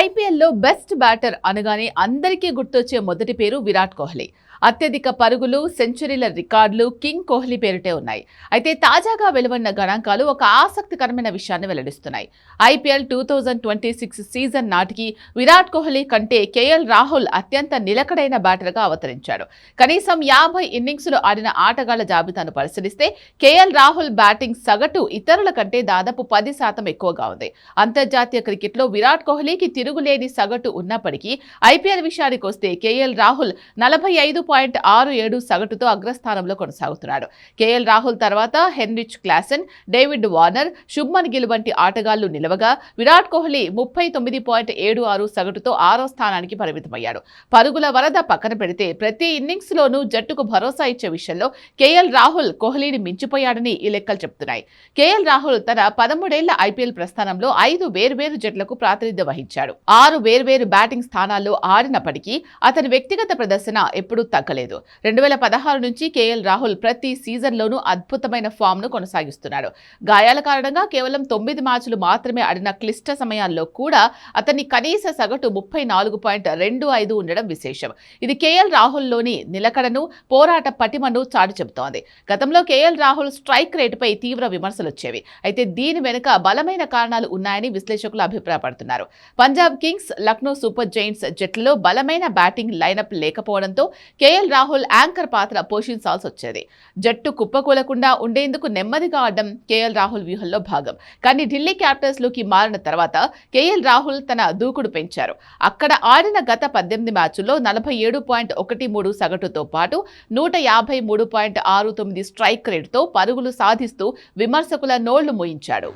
ఐపీఎల్లో best batter అనగానే అందరికీ గుర్తొచ్చే మొదటి పేరు విరాట్ కోహ్లీ. అత్యధిక పరుగులు, సెంచరీల రికార్డులు కింగ్ కోహ్లీ పేరుటే ఉన్నాయి. అయితే తాజాగా వెలువడిన గణాంకాలు ఒక ఆసక్తికరమైన విషయాన్ని వెల్లడిస్తున్నాయి. ఐపీఎల్ 2026 సీజన్ నాటికి విరాట్ కోహ్లీ కంటే కేఎల్ రాహుల్ అత్యంత నిలకడైన బ్యాటర్గా అవతరించాడు. కనీసం 50 ఇన్నింగ్స్లు ఆడిన ఆటగాళ్ల జాబితాను పరిశీలిస్తే కేఎల్ రాహుల్ బ్యాటింగ్ సగటు ఇతరుల కంటే దాదాపు 10% ఎక్కువగా ఉంది. అంతర్జాతీయ క్రికెట్లో విరాట్ కోహ్లీకి తిరుగులేని సగటు ఉన్నప్పటికీ ఐపీఎల్ విషయానికి వస్తే కేఎల్ రాహుల్ 45.67 సగటుతో అగ్రస్థానంలో కొనసాగుతున్నాడు. కేఎల్ రాహుల్ తర్వాత Heinrich Klaasen, David Warner, Shubman Gill వంటి ఆటగాళ్లు నిలవగా విరాట్ కోహ్లీ 39.76 సగటుతో 6వ స్థానానికి పరిమితమయ్యాడు. పరుగుల వరద పక్కన పెడితే ప్రతి ఇన్నింగ్స్ లోనూ జట్టుకు భరోసా ఇచ్చే విషయంలో కేఎల్ రాహుల్ కోహ్లీని మించిపోయాడని ఈ లెక్కలు చెప్తున్నాయి. కేఎల్ రాహుల్ తన 13 ఏళ్ల ఐపీఎల్ ప్రస్థానంలో 5 వేర్వేరు జట్లకు ప్రాతినిధ్యం వహించాడు. 6 వేర్వేరు బ్యాటింగ్ స్థానాల్లో ఆడినప్పటికీ అతని వ్యక్తిగత ప్రదర్శన ఎప్పుడూ తగ్గలేదు. 2016 నుంచి కేఎల్ రాహుల్ ప్రతి సీజన్లోనూ అద్భుతమైన ఫామ్ ను కొనసాగిస్తున్నాడు. గాయాల కారణంగా కేవలం 9 మ్యాచ్లు మాత్రమే ఆడిన క్లిష్ట సమయాల్లో కూడా అతని కనీస సగటు 34.25 ఉండడం విశేషం. ఇది కేఎల్ రాహుల్లోని నిలకడను, పోరాట పటిమను చాటి చెబుతోంది. గతంలో కేఎల్ రాహుల్ స్ట్రైక్ రేటుపై తీవ్ర విమర్శలు వచ్చేవి. అయితే దీని వెనుక బలమైన కారణాలు ఉన్నాయని విశ్లేషకులు అభిప్రాయపడుతున్నారు. Punjab kings, Lucknow super giants జట్లలో బలమైన బ్యాటింగ్ లైనప్ లేకపోవడంతో కేఎల్ రాహుల్ యాంకర్ పాత్ర పోషించాల్సి వచ్చేది. జట్టు కుప్పకూలకుండా ఉండేందుకు నెమ్మదిగా ఆడడం కేఎల్ రాహుల్ వ్యూహంలో భాగం. కానీ ఢిల్లీ క్యాపిటల్స్ లోకి మారిన తర్వాత కేఎల్ రాహుల్ తన దూకుడు పెంచారు. అక్కడ ఆడిన గత 18 మ్యాచ్ల్లో 47.13 సగటుతో పాటు 153.69 స్ట్రైక్ రేటుతో పరుగులు సాధిస్తూ విమర్శకుల నోళ్లు మూయించాడు.